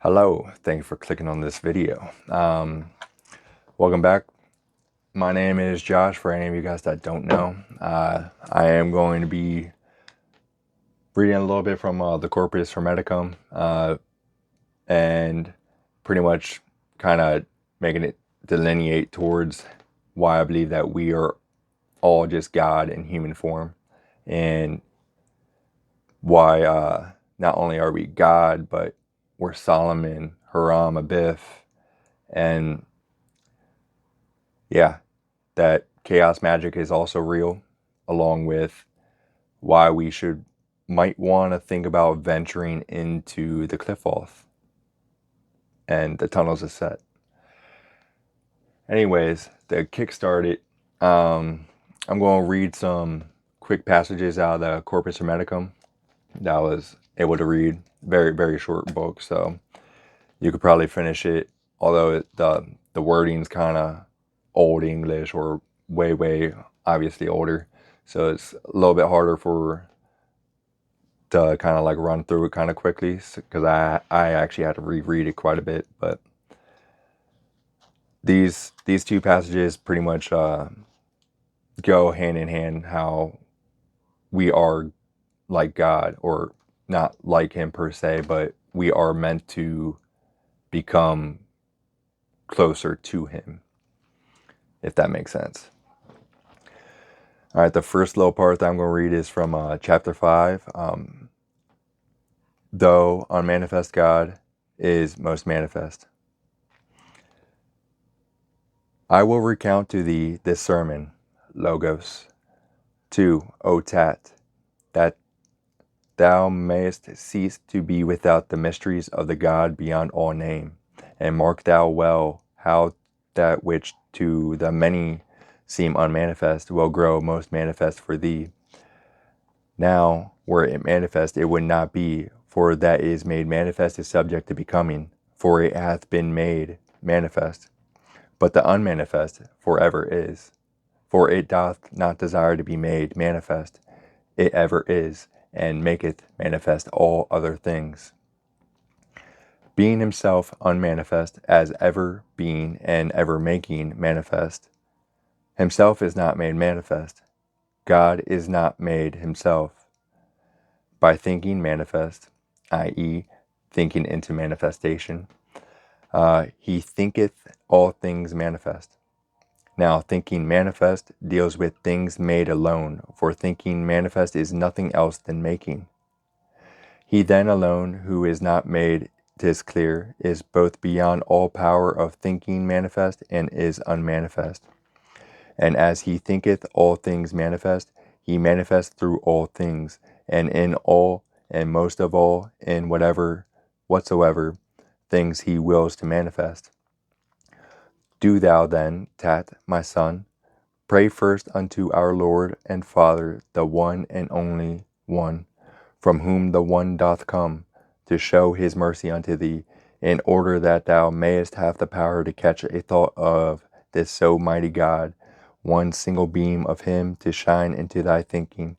Hello, thank you for clicking on this video. Welcome back. My name is Josh, for any of you guys that don't know. I am going to be reading a little bit from the Corpus Hermeticum and pretty much kind of making it delineate towards why I believe that we are all just God in human form, and why not only are we God, but we're Solomon, Hiram, Abiff, and yeah, that Chaos Magick is also real, along with why we might want to think about venturing into the Qliphoth and the tunnels of Set. Anyways, to kickstart it, I'm going to read some quick passages out of the Corpus Hermeticum that I was able to read. Very, very short book, so you could probably finish it, although the wording's kind of old English, or way obviously older, so it's a little bit harder to kind of like run through it kind of quickly, because I actually had to reread it quite a bit. But these two passages pretty much go hand in hand, how we are like God, or not like him per se, but we are meant to become closer to him, if that makes sense. All right, the first little part that I'm going to read is from chapter 5. Though unmanifest God is most manifest. I will recount to thee this sermon, Logos, too, O Tat, that thou mayest cease to be without the mysteries of the God beyond all name, and mark thou well how that which to the many seem unmanifest will grow most manifest for thee. Now, were it manifest, it would not be, for that is made manifest is subject to becoming, for it hath been made manifest. But the unmanifest forever is, for it doth not desire to be made manifest, it ever is, and maketh manifest all other things. Being himself unmanifest, as ever being and ever making manifest, himself is not made manifest. God is not made himself by thinking manifest, i.e., thinking into manifestation. He thinketh all things manifest. Now, thinking manifest deals with things made alone, for thinking manifest is nothing else than making. He then alone, who is not made, 'tis clear, is both beyond all power of thinking manifest and is unmanifest. And as he thinketh all things manifest, he manifests through all things, and in all, and most of all, in whatsoever things he wills to manifest. Do thou then, Tat, my son, pray first unto our Lord and Father, the one and only one, from whom the one doth come, to show his mercy unto thee, in order that thou mayest have the power to catch a thought of this so mighty God, one single beam of him to shine into thy thinking.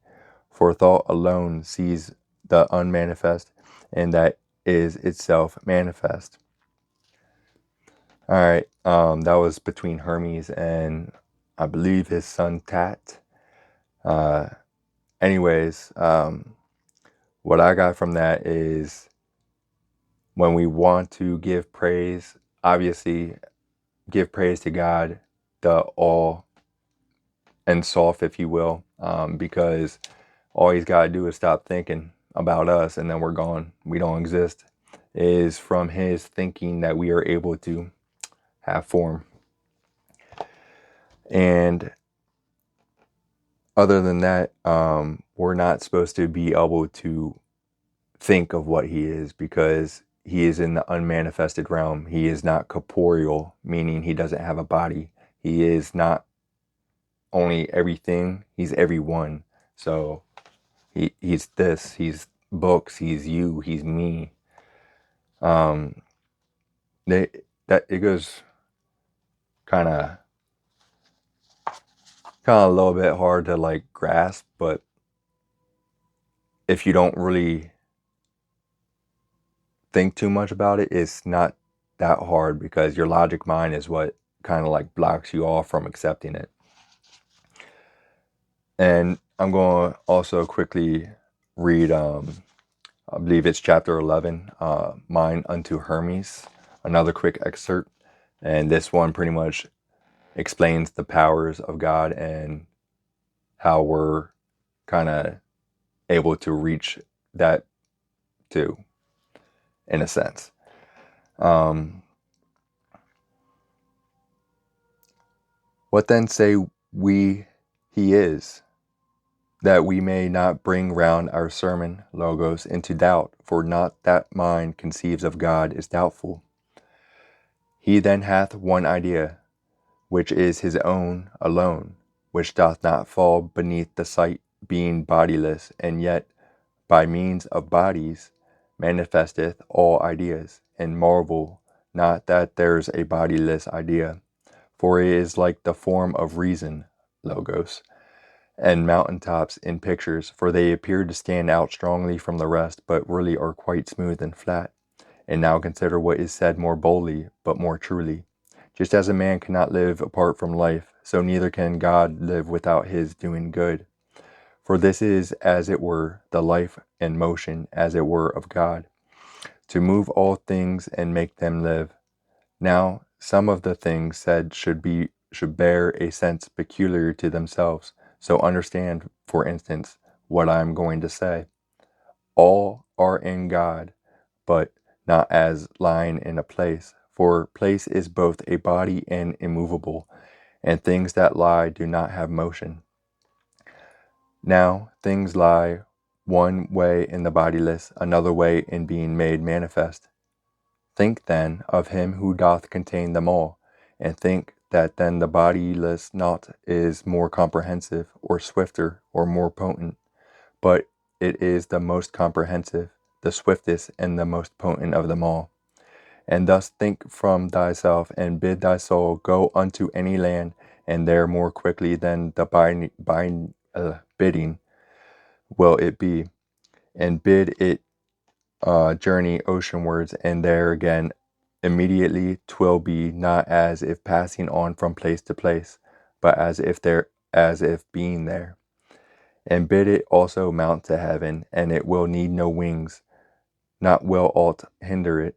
For thought alone sees the unmanifest, and that is itself manifest. All right, that was between Hermes and I believe his son Tat. Uh, anyways, what I got from that is, when we want to give praise, obviously give praise to God, the all and soft, if you will, because all he's got to do is stop thinking about us, and then we're gone. We don't exist. It is from his thinking that we are able to have form. And other than that, we're not supposed to be able to think of what he is, because he is in the unmanifested realm. He is not corporeal, meaning he doesn't have a body. He is not only everything, he's everyone. So he's this, he's books, he's you, he's me. It goes kind of a little bit hard to like grasp, but if you don't really think too much about it, it's not that hard because your logic mind is what kind of like blocks you off from accepting it. And I'm going to also quickly read, I believe it's chapter 11, Mine unto Hermes, another quick excerpt. And this one pretty much explains the powers of God and how we're kind of able to reach that too, in a sense. What then say we he is, that we may not bring round our sermon, Logos, into doubt, for not that mind conceives of God is doubtful. He then hath one idea, which is his own alone, which doth not fall beneath the sight, being bodiless, and yet, by means of bodies, manifesteth all ideas, and marvel not that there's a bodiless idea, for it is like the form of reason, Logos, and mountaintops in pictures, for they appear to stand out strongly from the rest, but really are quite smooth and flat. And now consider what is said more boldly, but more truly. Just as a man cannot live apart from life, so neither can God live without his doing good. For this is, as it were, the life and motion, as it were, of God, to move all things and make them live. Now, some of the things said should bear a sense peculiar to themselves. So understand, for instance, what I am going to say. All are in God, but not as lying in a place. For place is both a body and immovable, and things that lie do not have motion. Now things lie one way in the bodiless, another way in being made manifest. Think then of him who doth contain them all, and think that then the bodiless naught is more comprehensive, or swifter, or more potent, but it is the most comprehensive, the swiftest, and the most potent of them all. And thus think from thyself, and bid thy soul go unto any land, and there more quickly than the bidding will it be, and bid it journey oceanwards, and there again immediately 'twill be, not as if passing on from place to place, but as if being there. And bid it also mount to heaven, and it will need no wings, not will aught hinder it,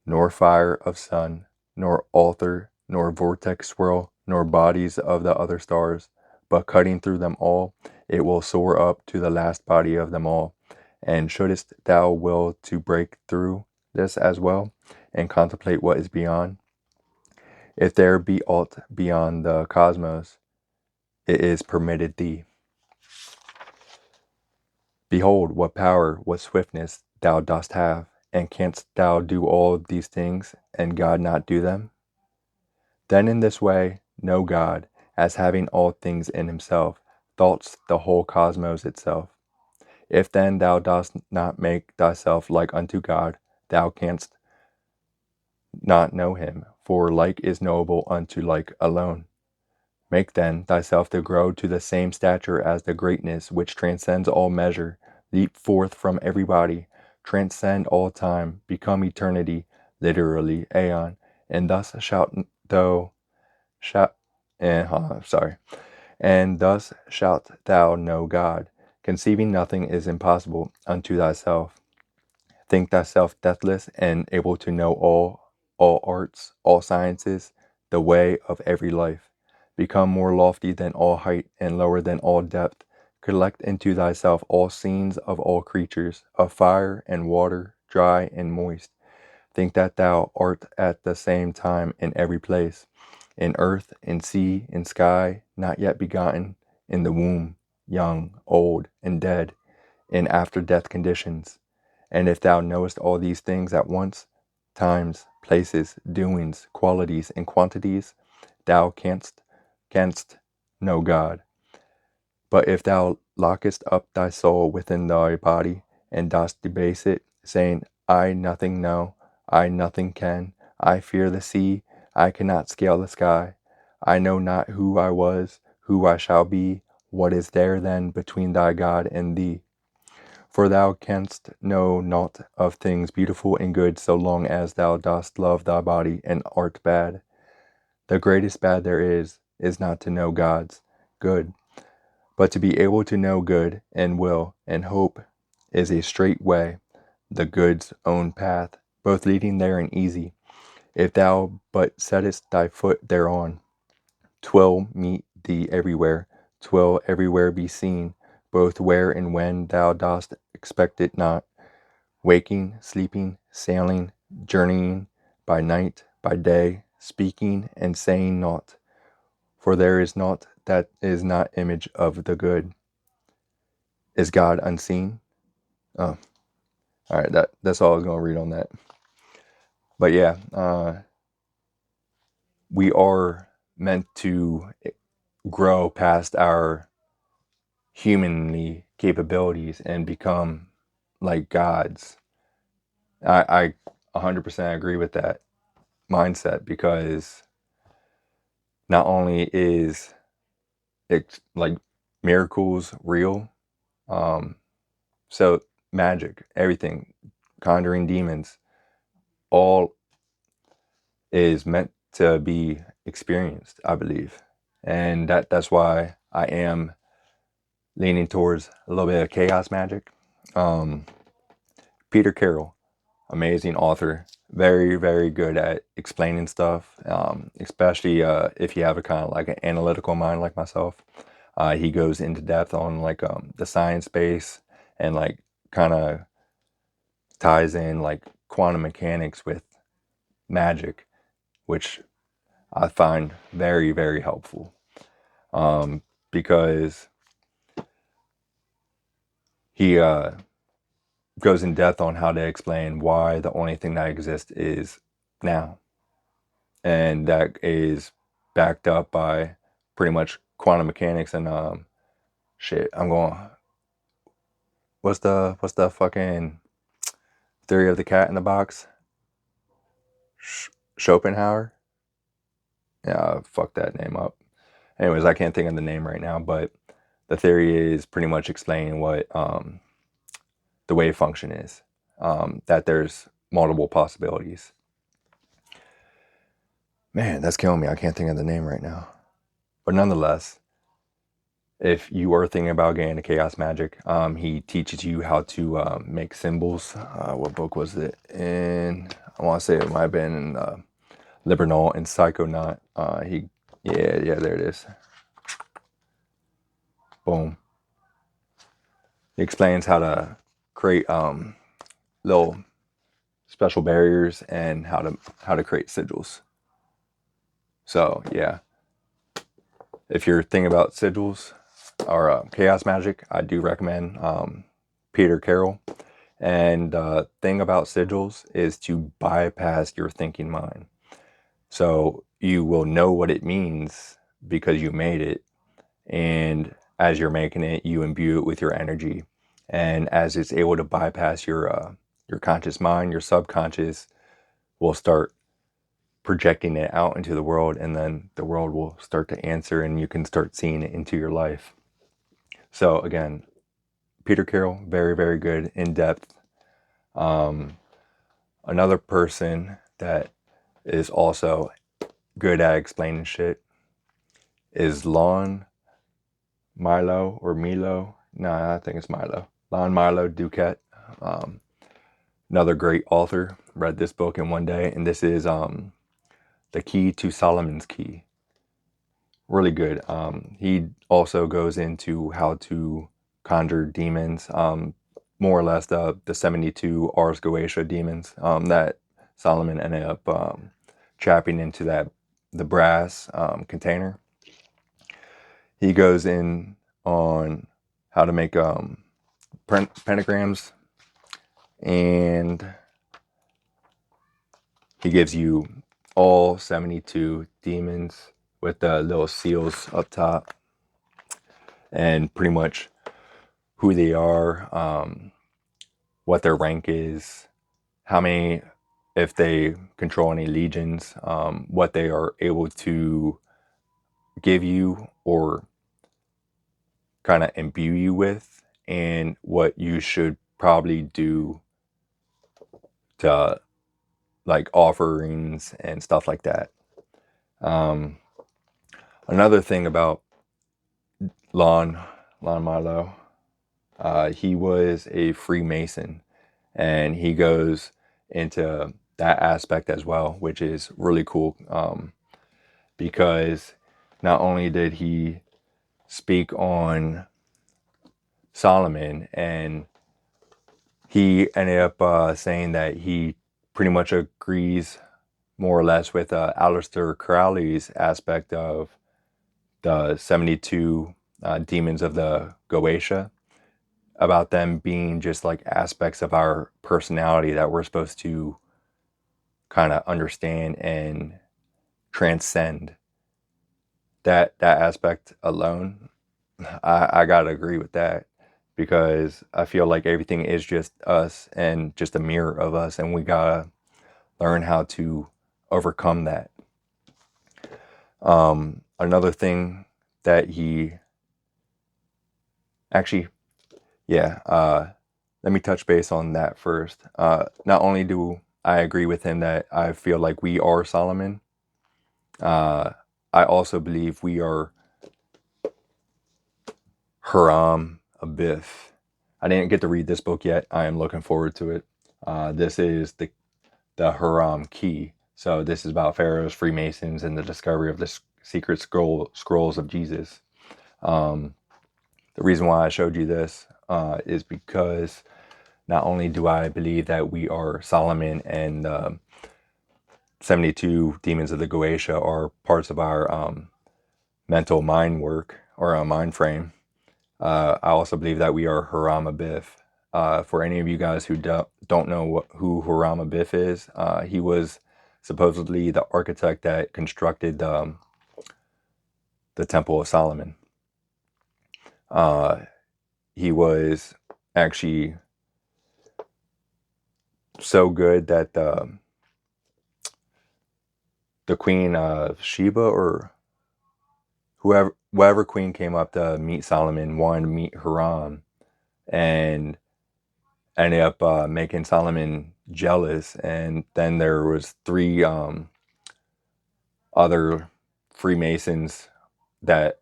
nor fire of sun, nor altar, nor vortex swirl, nor bodies of the other stars, but cutting through them all, it will soar up to the last body of them all. And shouldest thou will to break through this as well, and contemplate what is beyond, if there be aught beyond the cosmos, it is permitted thee. Behold, what power, what swiftness thou dost have, and canst thou do all these things, and God not do them? Then in this way, know God, as having all things in himself, thoughts the whole cosmos itself. If then thou dost not make thyself like unto God, thou canst not know him, for like is knowable unto like alone. Make then thyself to grow to the same stature as the greatness which transcends all measure, leap forth from every body, transcend all time, become eternity, literally aeon, and thus and thus shalt thou know God. Conceiving nothing is impossible unto thyself. Think thyself deathless and able to know all arts, all sciences, the way of every life. Become more lofty than all height and lower than all depth. Collect into thyself all scenes of all creatures, of fire and water, dry and moist. Think that thou art at the same time in every place, in earth, in sea, in sky, not yet begotten, in the womb, young, old, and dead, in after-death conditions. And if thou knowest all these things at once, times, places, doings, qualities, and quantities, thou canst know God. But if thou lockest up thy soul within thy body, and dost debase it, saying, I nothing know, I nothing can, I fear the sea, I cannot scale the sky, I know not who I was, who I shall be, what is there then between thy God and thee? For thou canst know naught of things beautiful and good so long as thou dost love thy body and art bad. The greatest bad there is not to know God's good, but to be able to know good and will and hope is a straight way, the good's own path, both leading there and easy. If thou but settest thy foot thereon, 'twill meet thee everywhere, 'twill everywhere be seen, both where and when thou dost expect it not, waking, sleeping, sailing, journeying, by night, by day, speaking and saying naught. For there is naught that is not image of the good. Is God unseen? Oh, all right. That's all I was going to read on that. But yeah, we are meant to grow past our humanly capabilities and become like gods. I 100% agree with that mindset, because not only is it like miracles real, so magic, everything, conjuring demons, all is meant to be experienced, I believe. And that's why I am leaning towards a little bit of Chaos Magick. Peter Carroll, amazing author, very, very good at explaining stuff, especially if you have a kind of like an analytical mind like myself. He goes into depth on like the science base, and like kind of ties in like quantum mechanics with magic, which I find very, very helpful, because he goes in depth on how to explain why the only thing that exists is now. And that is backed up by pretty much quantum mechanics and shit. What's the fucking theory of the cat in the box? Schopenhauer? Yeah, fuck that name up. Anyways, I can't think of the name right now, but the theory is pretty much explaining what the wave function is. That there's multiple possibilities. Man, that's killing me. I can't think of the name right now. But nonetheless, if you are thinking about getting into Chaos Magick, he teaches you how to make symbols. What book was it in? I want to say it might have been in Libernal and Psychonaut. Yeah, there it is. Boom. He explains how to create little special barriers and how to create sigils. So yeah, if you're thinking about sigils or Chaos Magick, I do recommend Peter Carroll. And the thing about sigils is to bypass your thinking mind. So you will know what it means because you made it. And as you're making it, you imbue it with your energy. And as it's able to bypass your conscious mind, your subconscious will start projecting it out into the world, and then the world will start to answer, and you can start seeing it into your life. So again, Peter Carroll, very, very good, in depth. Another person that is also good at explaining shit is Lon Milo or Milo. No, I think it's Milo. Lon Milo Duquette. Another great author. Read this book in one day, and this is The Key to Solomon's Key. Really good. He also goes into how to conjure demons, more or less the 72 Ars Goetia demons that Solomon ended up trapping into the brass container. He goes in on how to make pentagrams, and he gives you all 72 demons with the little seals up top, and pretty much who they are, what their rank is, how many, if they control any legions, what they are able to give you or kind of imbue you with, and what you should probably due to like offerings and stuff like that. Another thing about Lon Milo, he was a Freemason, and he goes into that aspect as well, which is really cool, because not only did he speak on Solomon, and he ended up saying that he pretty much agrees more or less with Aleister Crowley's aspect of the 72 demons of the Goetia, about them being just like aspects of our personality that we're supposed to kind of understand and transcend. That aspect alone, I gotta agree with that, because I feel like everything is just us and just a mirror of us, and we gotta learn how to overcome that. Another thing that he actually, yeah, let me touch base on that first. Not only do I agree with him that I feel like we are Solomon, I also believe we are Hiram Abiff. I didn't get to read this book yet. I am looking forward to it. This is the Hiram Key. So this is about pharaohs, Freemasons, and the discovery of the secret scrolls of Jesus. The reason why I showed you this is because not only do I believe that we are Solomon, and 72 demons of the Goetia are parts of our mental mind work, or a mind frame, I also believe that we are Hiram Abiff. For any of you guys who don't know who Hiram Abiff is, he was supposedly the architect that constructed the Temple of Solomon. He was actually so good that the Queen of Sheba, or whatever queen came up to meet Solomon, wanted to meet Hiram, and ended up making Solomon jealous. And then there was three other Freemasons that,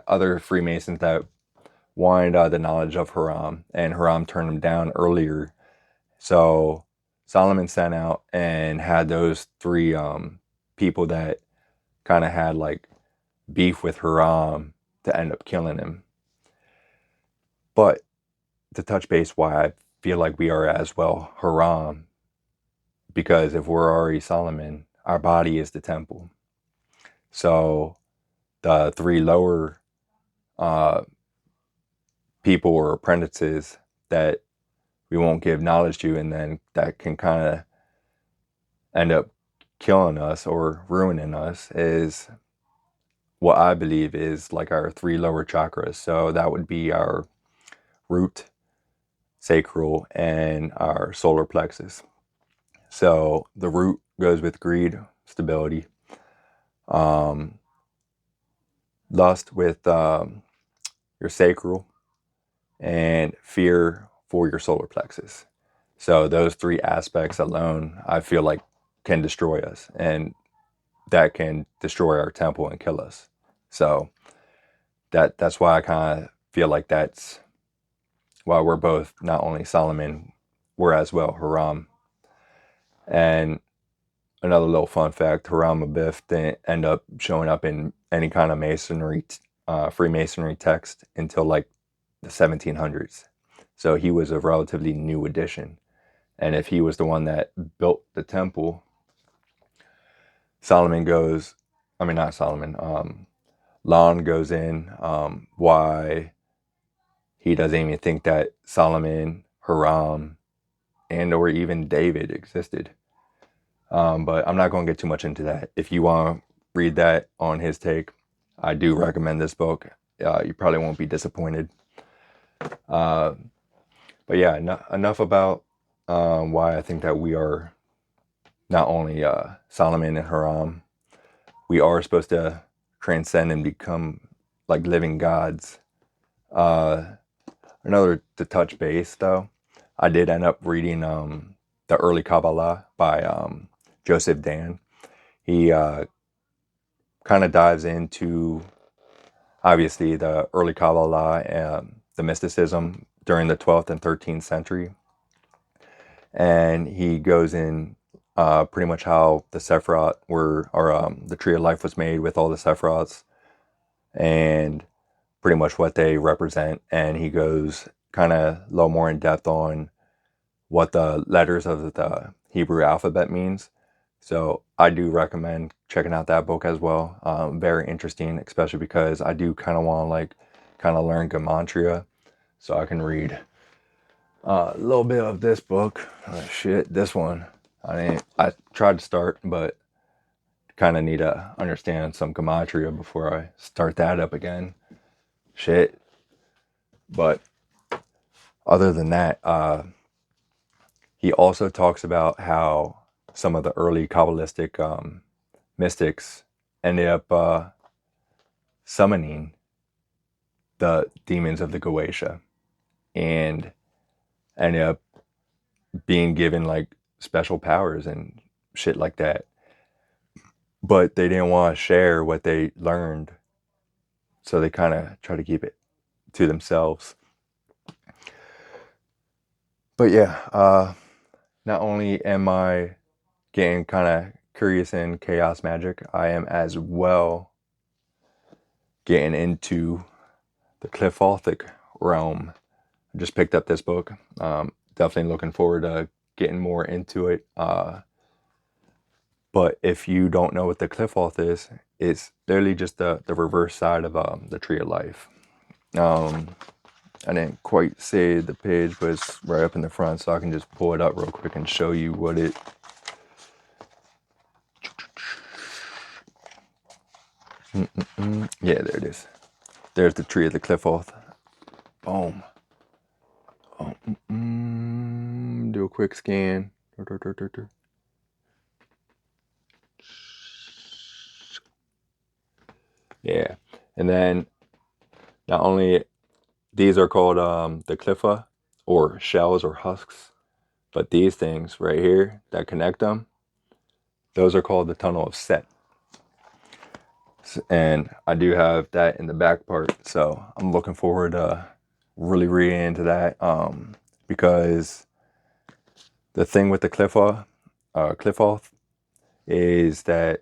other Freemasons that wanted the knowledge of Hiram, and Hiram turned them down earlier. So Solomon sent out and had those three people that kind of had like beef with Hiram to end up killing him. But to touch base, why I feel like we are as well Hiram, because if we're already Solomon, our body is the temple. So the three lower people or apprentices that we won't give knowledge to, and then that can kind of end up killing us or ruining us, is what I believe is like our three lower chakras. So that would be our root, sacral, and our solar plexus. So the root goes with greed, stability, lust with your sacral, and fear for your solar plexus. So those three aspects alone, I feel like, can destroy us, and that can destroy our temple and kill us. So that's why I kind of feel like that's why we're both not only Solomon, we're as well Hiram. And another little fun fact, Hiram Abiff didn't end up showing up in any kind of masonry, Freemasonry text until like the 1700s. So he was a relatively new addition. And if he was the one that built the temple, Solomon goes, I mean, not Solomon, Lon goes in why he doesn't even think that Solomon, Hiram, and or even David existed. But I'm not going to get too much into that. If you want to read that on his take, I do recommend this book. You probably won't be disappointed. But yeah, enough about why I think that we are not only Solomon and Hiram. We are supposed to transcend and become like living gods. another to touch base though, I did end up reading the early Kabbalah by Joseph Dan. He kind of dives into obviously the early Kabbalah and the mysticism during the 12th and 13th century, and he goes in pretty much how the Sephiroth were, or the Tree of Life was made with all the Sephiroths, and pretty much what they represent. And he goes kind of a little more in depth on what the letters of the Hebrew alphabet means. So I do recommend checking out that book as well. Very interesting, especially because I do kind of want to like kind of learn gematria, so I can read a little bit of this book. This one. I tried to start, but kind of need to understand some gematria before I start that up again. But other than that, he also talks about how some of the early Kabbalistic mystics ended up summoning the demons of the Goetia and ended up being given like special powers and shit like that. But they didn't want to share what they learned, so they kind of try to keep it to themselves. But yeah, not only am I getting kind of curious in Chaos Magick, I am as well getting into the Qliphothic realm. I just picked up this book. Definitely looking forward to getting more into it. But if you don't know what the Qliphoth is, it's literally just the reverse side of the Tree of Life. I didn't quite say the page, but it's right up in the front, so I can just pull it up real quick and show you what it... Yeah, there it is. There's the tree of the Qliphoth. Boom. Do a quick scan. Yeah, and then not only these are called the Qlipha, or shells or husks, but these things right here that connect them, those are called the Tunnel of Set. And I do have that in the back part, so I'm looking forward to really reading into that, because the thing with the Qliphoth is that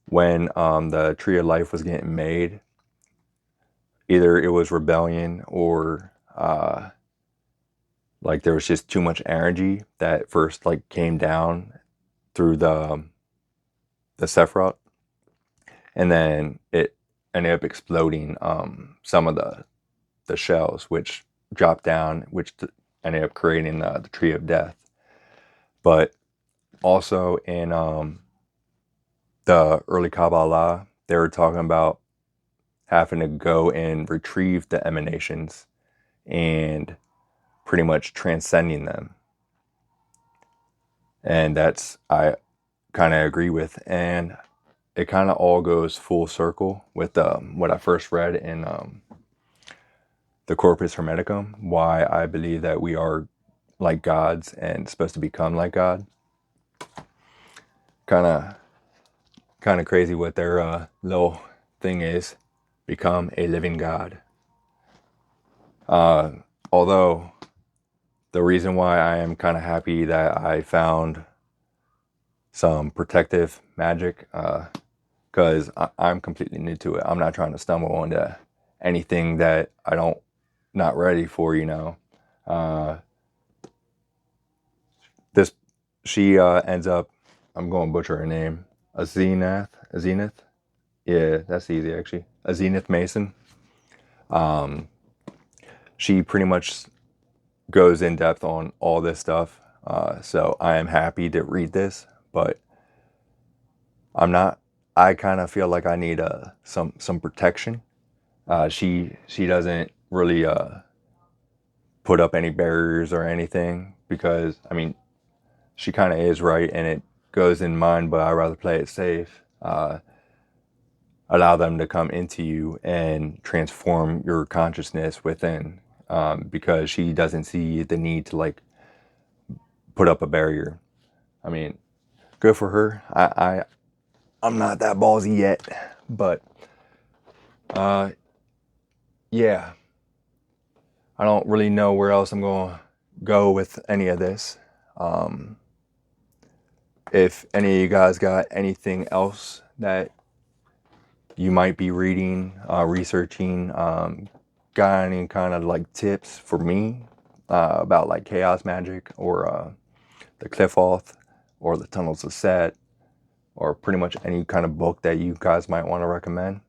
when the Tree of Life was getting made, either it was rebellion or like there was just too much energy that first like came down through the Sephiroth, and then it ended up exploding some of the shells, which dropped down, which ended up creating the Tree of Death. But also in the early Kabbalah, they were talking about having to go and retrieve the emanations and pretty much transcending them. And that's, I kind of agree with. And it kind of all goes full circle with what I first read in the Corpus Hermeticum, why I believe that we are like gods and supposed to become like God. Kind of crazy what their little thing is, become a living God. Although the reason why I am kind of happy that I found some protective magic, because I'm completely new to it. I'm not trying to stumble into anything that I don't not ready for, you know. This she ends up, I'm going to butcher her name, a Zenith. Yeah, that's easy actually. A Zenith Mason. She pretty much goes in depth on all this stuff. So I am happy to read this, but I'm not. I kind of feel like I need some protection. She doesn't really put up any barriers or anything, because I mean she kind of is right, and it goes in mine, but I'd rather play it safe. Allow them to come into you and transform your consciousness within. because she doesn't see the need to like put up a barrier. I mean, good for her. I'm not that ballsy yet, but yeah, I don't really know where else I'm going to go with any of this. If any of you guys got anything else that you might be reading, researching, got any kind of like tips for me about like Chaos Magick or the Qliphoth or the Tunnels of Set, or pretty much any kind of book that you guys might want to recommend,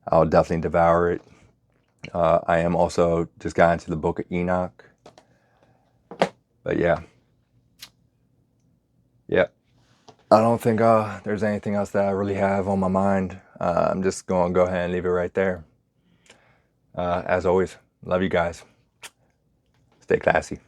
I'll definitely devour it. I am also just got into the Book of Enoch. But yeah. I don't think there's anything else that I really have on my mind. I'm just going to go ahead and leave it right there. As always, love you guys. Stay classy.